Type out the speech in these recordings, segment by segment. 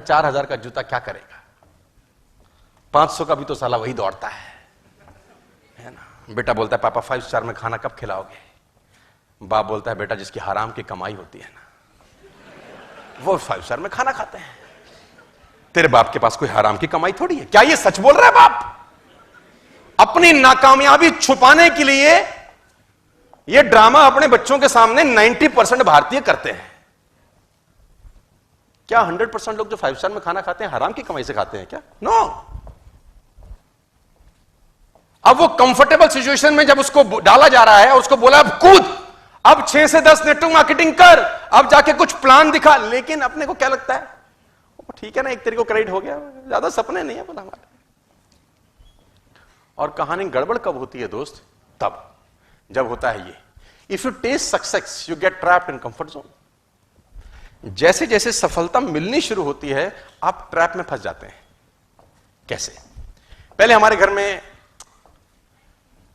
4000 का जूता क्या करेगा, 500 का भी तो साला वही दौड़ता है ना। बेटा बोलता है पापा 5 स्टार में खाना कब खिलाओगे, बाप बोलता है बेटा जिसकी हराम की कमाई होती है ना वो 5 स्टार में खाना खाते हैं। तेरे बाप के पास कोई हराम की कमाई थोड़ी है। क्या ये सच बोल रहा है बाप? अपनी नाकामयाबी छुपाने के लिए ये ड्रामा अपने बच्चों के सामने 90% भारतीय करते हैं। क्या 100% लोग जो 5 स्टार में खाना खाते हैं हराम की कमाई से खाते हैं क्या? नो। अब वो कंफर्टेबल सिचुएशन में जब उसको डाला जा रहा है, उसको बोला अब कूद, अब 6 से 10 नेटवर्क मार्केटिंग कर, अब जाके कुछ प्लान दिखा। लेकिन अपने को क्या लगता है, ठीक है ना, एक तरीके को क्रेडिट हो गया, ज्यादा सपने नहीं है बोला हमारे। और कहानी गड़बड़ कब होती है दोस्त? तब जब होता है ये, if you test success you get trapped in comfort zone. जैसे जैसे सफलता मिलनी शुरू होती है आप ट्रैप में फंस जाते हैं। कैसे? पहले हमारे घर में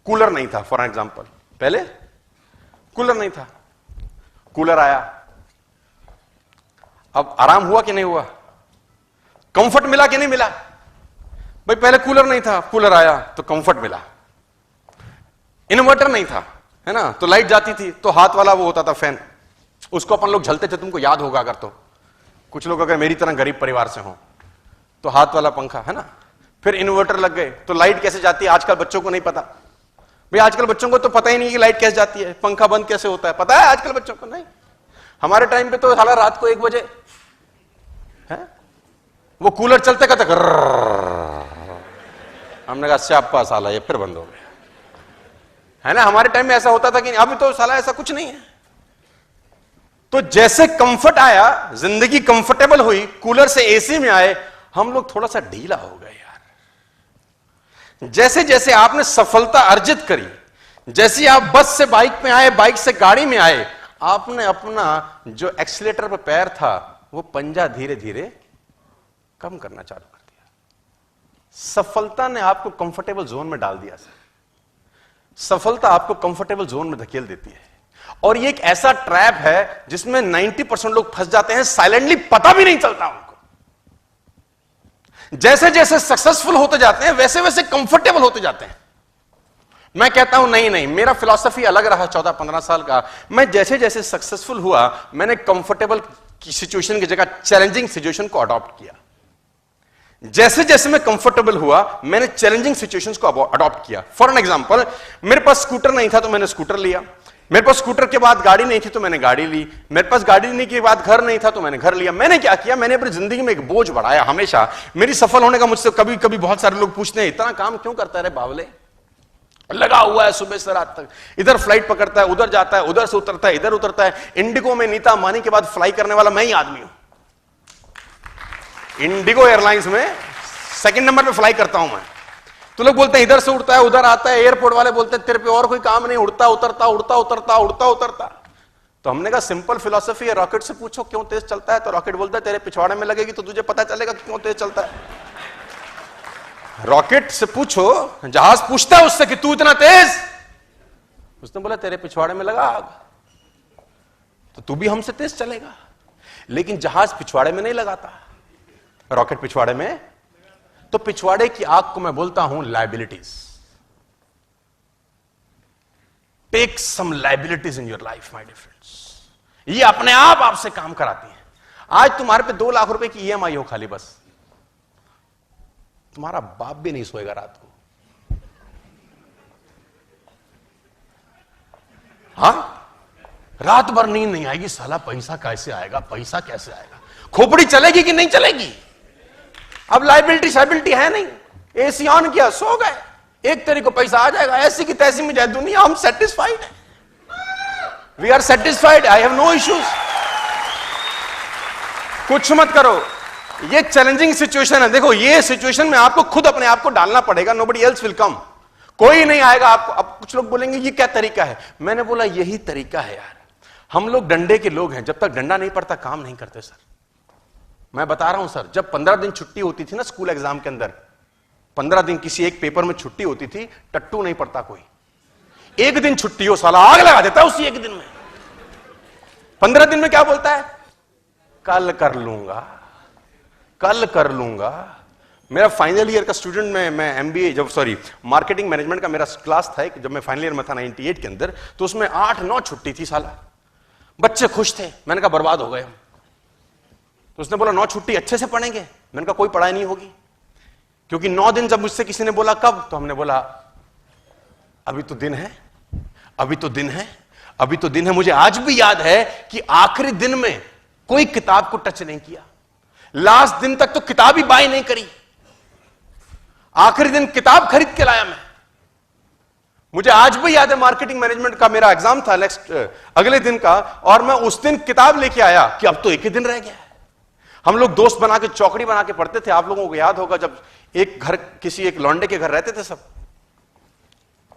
कूलर नहीं था, फॉर एग्जाम्पल, पहले कूलर नहीं था, कूलर आया, अब आराम हुआ कि नहीं हुआ, कंफर्ट मिला कि नहीं मिला? भाई पहले कूलर नहीं था, कूलर आया तो कंफर्ट मिला। इन्वर्टर नहीं था, है ना, तो लाइट जाती थी तो हाथ वाला वो होता था फैन, उसको अपन लोग झलते थे, तुमको याद होगा अगर, तो कुछ लोग अगर मेरी तरह गरीब परिवार से हो तो हाथ वाला पंखा, है ना। फिर इन्वर्टर लग गए तो लाइट कैसे जाती है आजकल बच्चों को नहीं पता। भाई आजकल बच्चों को तो पता ही नहीं कि लाइट कैसे जाती है, पंखा बंद कैसे होता है, पता है आजकल बच्चों को? नहीं। हमारे टाइम पे तो साला रात को 1 बजे है वो कूलर चलते कहते, हमने कहा स्यापा साला ये फिर बंद हो गया, है ना। हमारे टाइम में ऐसा होता था कि अभी तो साला ऐसा कुछ नहीं है। तो जैसे कंफर्ट आया, जिंदगी कंफर्टेबल हुई, कूलर से एसी में आए, हम लोग थोड़ा सा ढीला हो गए यार। जैसे जैसे आपने सफलता अर्जित करी, जैसे आप बस से बाइक में आए, बाइक से गाड़ी में आए, आपने अपना जो एक्सीलेटर पर पैर था वो पंजा धीरे धीरे कम करना चालू कर दिया। सफलता ने आपको कंफर्टेबल जोन में डाल दिया सर। सफलता आपको कंफर्टेबल जोन में धकेल देती है, और ये एक ऐसा ट्रैप है जिसमें 90% लोग फंस जाते हैं, साइलेंटली पता भी नहीं चलता उनको। जैसे जैसे सक्सेसफुल होते जाते हैं वैसे वैसे कंफर्टेबल होते जाते हैं। मैं कहता हूं नहीं नहीं, मेरा फिलॉसफी अलग रहा 14-15 साल का। मैं जैसे जैसे सक्सेसफुल हुआ मैंने कंफर्टेबल की सिचुएशन की जगह चैलेंजिंग सिचुएशन को अडॉप्ट किया। जैसे जैसे मैं कंफर्टेबल हुआ मैंने चैलेंजिंग सिचुएशंस को अडॉप्ट किया। फॉर एन एग्जांपल, मेरे पास स्कूटर नहीं था तो मैंने स्कूटर लिया, मेरे पास स्कूटर के बाद गाड़ी नहीं थी तो मैंने गाड़ी ली, मेरे पास गाड़ी लेने के बाद घर नहीं था तो मैंने घर लिया। मैंने क्या किया, मैंने अपनी जिंदगी में एक बोझ बढ़ाया। हमेशा मेरी सफल होने का मुझसे कभी कभी बहुत सारे लोग पूछते हैं इतना काम क्यों करता है रे बावले, लगा हुआ है सुबह से रात तक, इधर फ्लाइट पकड़ता है, उधर जाता है, उधर से उतरता है, इधर उतरता है। इंडिगो में नीता अंबानी के बाद फ्लाई करने वाला मैं ही आदमी हूं। इंडिगो एयरलाइंस में 2nd नंबर पे फ्लाई करता हूं मैं। तो लोग बोलते हैं इधर से उड़ता है उधर आता है, एयरपोर्ट वाले बोलते हैं तेरे पे और कोई काम नहीं, उड़ता उतरता उड़ता उतरता उड़ता उतरता। तो हमने कहा सिंपल फिलॉसफी है, रॉकेट से पूछो क्यों तेज चलता है, तो रॉकेट बोलता है तेरे पिछवाड़े में लगेगी तो तुझे पता चलेगा क्यों तेज चलता है। रॉकेट से पूछो, जहाज पूछता है उससे कि तू इतना तेज, उसने बोला तेरे पिछवाड़े में लगा आग, तो तू भी हमसे तेज चलेगा। लेकिन जहाज पिछवाड़े में नहीं लगाता, रॉकेट पिछवाड़े में। तो पिछवाड़े की आग को मैं बोलता हूं liabilities. Take some liabilities in your life my dear friends. ये अपने आप आपसे काम कराती है। आज तुम्हारे पे 2 लाख रुपए की ईएमआई हो खाली, बस तुम्हारा बाप भी नहीं सोएगा रात को। हाँ, रात भर नींद नहीं आएगी, साला पैसा कैसे आएगा, पैसा कैसे आएगा, खोपड़ी चलेगी कि नहीं चलेगी। अब लाइबिलिटी शाइबिलिटी है नहीं, एसी ऑन किया सो गए, एक तरीके को पैसा आ जाएगा, ऐसी की तैसी में जाए दुनिया, हम सेटिस्फाइड हैं, we are satisfied, I have no issues. कुछ मत करो, ये चैलेंजिंग सिचुएशन है। देखो ये सिचुएशन में आपको खुद अपने आप को डालना पड़ेगा, नोबडी एल्स विल कम, कोई नहीं आएगा आपको। अब कुछ लोग बोलेंगे ये क्या तरीका है, मैंने बोला यही तरीका है यार। हम लोग डंडे के लोग हैं, जब तक डंडा नहीं पड़ता काम नहीं करते सर। मैं बता रहा हूं सर, जब 15 दिन छुट्टी होती थी ना स्कूल एग्जाम के अंदर, 15 दिन किसी एक पेपर में छुट्टी होती थी, टट्टू नहीं पड़ता कोई। एक दिन छुट्टी हो साला आग लगा देता है उसी एक दिन में। 15 दिन में क्या बोलता है, कल कर लूंगा, कल कर लूंगा। मेरा फाइनल ईयर का स्टूडेंट मैं एमबीए जब मार्केटिंग मैनेजमेंट का मेरा क्लास था जब मैं फाइनल ईयर में था 98 के अंदर, तो उसमें 8-9 छुट्टी थी साला। बच्चे खुश थे, मैंने कहा बर्बाद हो गए हम। तो उसने बोला 9 छुट्टी अच्छे से पढ़ेंगे। मैंने कहा कोई पढ़ाई नहीं होगी, क्योंकि 9 दिन। जब मुझसे किसी ने बोला कब, तो हमने बोला अभी तो दिन है, अभी तो दिन है, अभी तो दिन है। मुझे आज भी याद है कि आखिरी दिन में कोई किताब को टच नहीं किया, लास्ट दिन तक तो किताब ही बाय नहीं करी। आखिरी दिन किताब खरीद के लाया मैं। मुझे आज भी याद है मार्केटिंग मैनेजमेंट का मेरा एग्जाम था नेक्स्ट अगले दिन का, और मैं उस दिन किताब लेके आया कि अब तो एक ही दिन रह गया है। हम लोग दोस्त बना के चौकड़ी बना के पढ़ते थे। आप लोगों को याद होगा जब एक घर किसी एक लौंडे के घर रहते थे सब,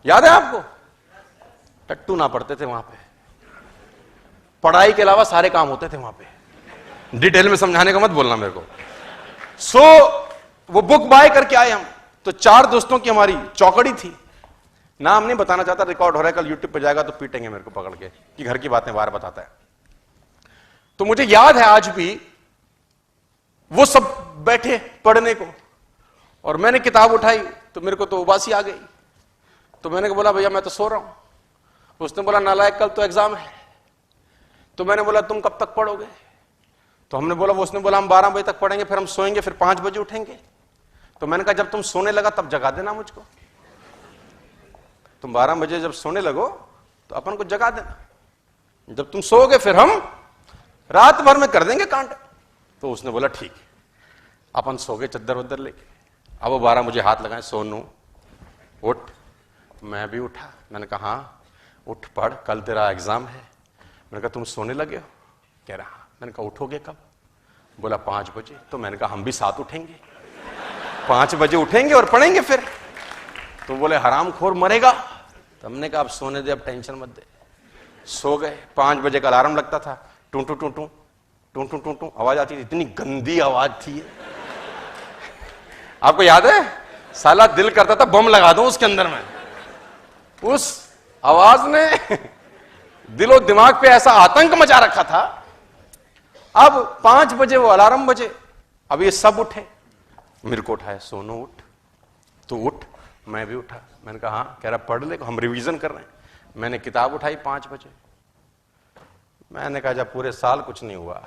याद है आपको? टट्टू ना पढ़ते थे वहां पे, पढ़ाई के अलावा सारे काम होते थे वहां पे। डिटेल में समझाने का मत बोलना मेरे को। वो बुक बाय करके आए हम, तो 4 दोस्तों की हमारी चौकड़ी थी। नाम नहीं बताना चाहता, रिकॉर्ड हो रहा है, कल यूट्यूब पे जाएगा तो पीटेंगे मेरे को पकड़ के कि घर की बातें बाहर बताता है। तो मुझे याद है आज भी, वो सब बैठे पढ़ने को, और मैंने किताब उठाई तो मेरे को तो उबासी आ गई। तो मैंने बोला भैया मैं तो सो रहा हूं। उसने बोला नालायक कल तो एग्जाम है। तो मैंने बोला तुम कब तक पढ़ोगे? तो हमने बोला, उसने बोला हम 12 बजे तक पढ़ेंगे, फिर हम सोएंगे, फिर 5 बजे उठेंगे। तो मैंने कहा जब तुम सोने लगा तब जगा देना मुझको। तुम 12 बजे जब सोने लगो तो अपन को जगा देना, जब तुम सोओगे फिर हम रात भर में कर देंगे कांड। तो उसने बोला ठीक है। अपन सो गए चद्दर वद्दर लेके। अब वो 12 मुझे हाथ लगाए, सोनू उठ। मैं भी उठा। मैंने कहा हाँ उठ पढ़, कल तेरा एग्जाम है। मैंने कहा तुम सोने लगे हो? कह रहा हाँ। मैंने कहा उठोगे कब? बोला 5 बजे। तो मैंने कहा हम भी साथ उठेंगे, 5 बजे उठेंगे और पढ़ेंगे फिर। तो बोले हरामखोर मरेगा। तो हमने कहा अब सोने दे, अब टेंशन मत दे। सो गए। 5 बजे का अलार्म लगता था, टू टू टू टू टू टू टू टू आवाज आती थी। इतनी गंदी आवाज थी, आपको याद है? साला दिल करता था बम लगा दूं उसके अंदर में। उस आवाज ने दिलो दिमाग पे ऐसा आतंक मचा रखा था। अब 5 बजे वो अलार्म बजे, अब ये सब उठे। मेरे को उठाया, सोनू उठ, तू उठ। मैं भी उठा। मैंने कहा हाँ। कह रहा पढ़ ले, हम रिवीजन कर रहे हैं। मैंने किताब उठाई 5 बजे। मैंने कहा जब पूरे साल कुछ नहीं हुआ,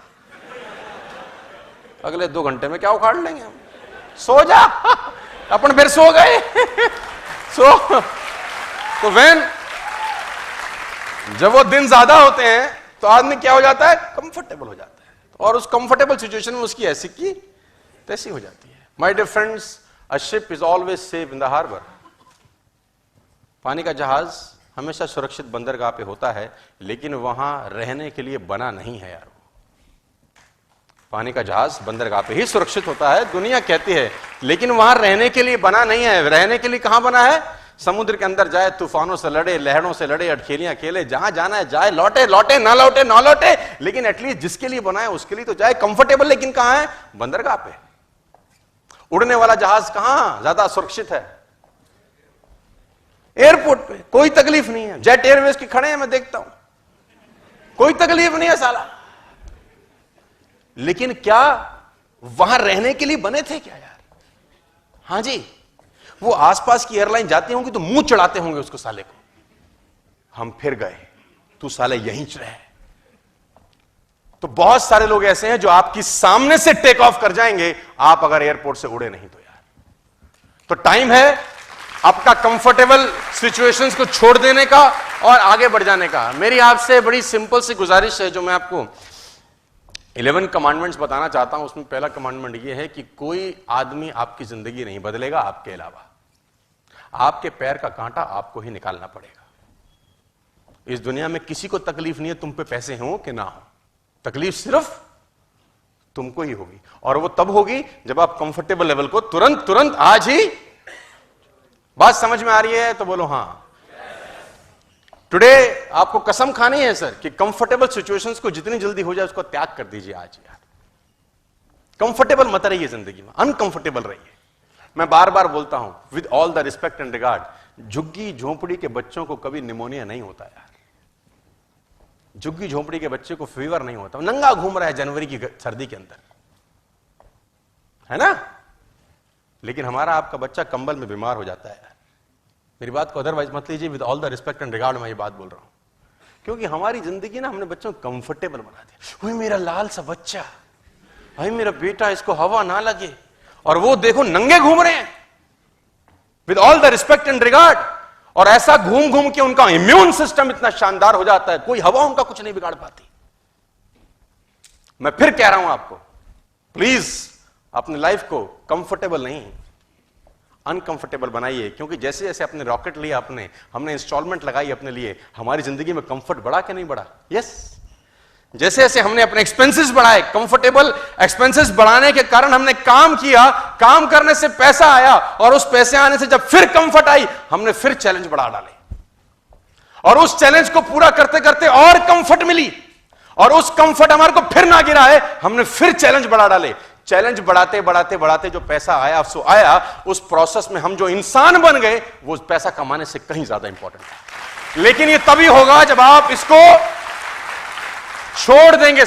अगले 2 घंटे में क्या उखाड़ लेंगे हम, सो जा। अपन फिर सो गए। तो जब वो दिन ज्यादा होते हैं तो आदमी क्या हो जाता है, कंफर्टेबल हो जाता है, और उस कंफर्टेबल सिचुएशन में उसकी ऐसी की तैसी हो जाती है। My dear friends, a ship is always safe in the harbour. पानी का जहाज हमेशा सुरक्षित बंदरगाह पे होता है, लेकिन वहां रहने के लिए बना नहीं है यार। पानी का जहाज बंदरगाह पे ही सुरक्षित होता है, दुनिया कहती है, लेकिन वहां रहने के लिए बना नहीं है। रहने के लिए कहां बना है? समुद्र के अंदर जाए, तूफानों से लड़े, लहरों से लड़े, अटखेलियां खेले, जहां जाना है जाए, लौटे लौटे ना लौटे ना लौटे, लेकिन एटलीस्ट जिसके लिए बना है उसके लिए तो जाए कंफर्टेबल। लेकिन कहां है? बंदरगाह पे। उड़ने वाला जहाज कहां ज्यादा सुरक्षित है? एयरपोर्ट पे। कोई तकलीफ नहीं है। जेट एयरवेज के खड़े हैं, मैं देखता हूं, कोई तकलीफ नहीं है साला। लेकिन क्या वहां रहने के लिए बने थे क्या यार? हां जी, वो आसपास की एयरलाइन जाती होंगी तो मुंह चढ़ाते होंगे उसको साले को, हम फिर गए, तू साले यहीं रहे। तो बहुत सारे लोग ऐसे हैं जो आपकी सामने से टेक ऑफ कर जाएंगे, आप अगर एयरपोर्ट से उड़े नहीं तो यार। तो टाइम है आपका कंफर्टेबल सिचुएशंस को छोड़ देने का और आगे बढ़ जाने का। मेरी आपसे बड़ी सिंपल सी गुजारिश है, जो मैं आपको 11 कमांडमेंट्स बताना चाहता हूं। उसमें पहला कमांडमेंट यह है कि कोई आदमी आपकी जिंदगी नहीं बदलेगा आपके अलावा। आपके पैर का कांटा आपको ही निकालना पड़ेगा। इस दुनिया में किसी को तकलीफ नहीं है तुम पे पैसे हो कि ना हो, तकलीफ सिर्फ तुमको ही होगी, और वो तब होगी जब आप कंफर्टेबल लेवल को तुरंत आज ही। बात समझ में आ रही है तो बोलो हां। टुडे आपको कसम खानी है सर कि कंफर्टेबल सिचुएशंस को जितनी जल्दी हो जाए उसको त्याग कर दीजिए आज यार। कंफर्टेबल मत रहिए जिंदगी में, अनकंफर्टेबल रहिए। मैं बार बार बोलता हूं with all the respect and regard, झुग्गी झोंपड़ी के बच्चों को कभी निमोनिया नहीं होता यार। झुग्गी झोंपड़ी के बच्चे को फीवर नहीं होता, नंगा घूम रहा है जनवरी की सर्दी के अंदर। है ना? लेकिन हमारा आपका बच्चा कंबल में बीमार हो जाता है। मेरी बात को अदरवाइज मत लीजिए, with all the respect and regard मैं ये बात बोल रहा हूं, क्योंकि हमारी जिंदगी ना हमने बच्चों को कंफर्टेबल बना दिया। मेरा लाल सा बच्चा, भाई मेरा बेटा, इसको हवा ना लगे, और वो देखो नंगे घूम रहे हैं, with all the respect and regard, और ऐसा घूम घूम के उनका इम्यून सिस्टम इतना शानदार हो जाता है, कोई हवा उनका कुछ नहीं बिगाड़ पाती। मैं फिर कह रहा हूं आपको, प्लीज अपनी लाइफ को कंफर्टेबल नहीं, अनकंफर्टेबल बनाइए, क्योंकि जैसे जैसे अपने रॉकेट लिया, हमने इंस्टॉलमेंट लगाई अपने लिए, हमारी जिंदगी में कंफर्ट बढ़ा कि नहीं बढ़ा? यस। जैसे जैसे हमने अपने एक्सपेंसेस बढ़ाए, कंफर्टेबल एक्सपेंसेस बढ़ाने के कारण हमने काम किया, काम करने से पैसा आया, और उस पैसे आने से जब फिर कंफर्ट आई, हमने फिर चैलेंज बढ़ा डाले, और उस चैलेंज को पूरा करते करते और कंफर्ट मिली, और उस कंफर्ट हमारे को फिर ना गिरा है, हमने फिर चैलेंज बढ़ा डाले। चैलेंज बढ़ाते बढ़ाते बढ़ाते जो पैसा आया सो आया, उस प्रोसेस में हम जो इंसान बन गए वो पैसा कमाने से कहीं ज्यादा इंपॉर्टेंट है। लेकिन ये तभी होगा जब आप इसको छोड़ देंगे।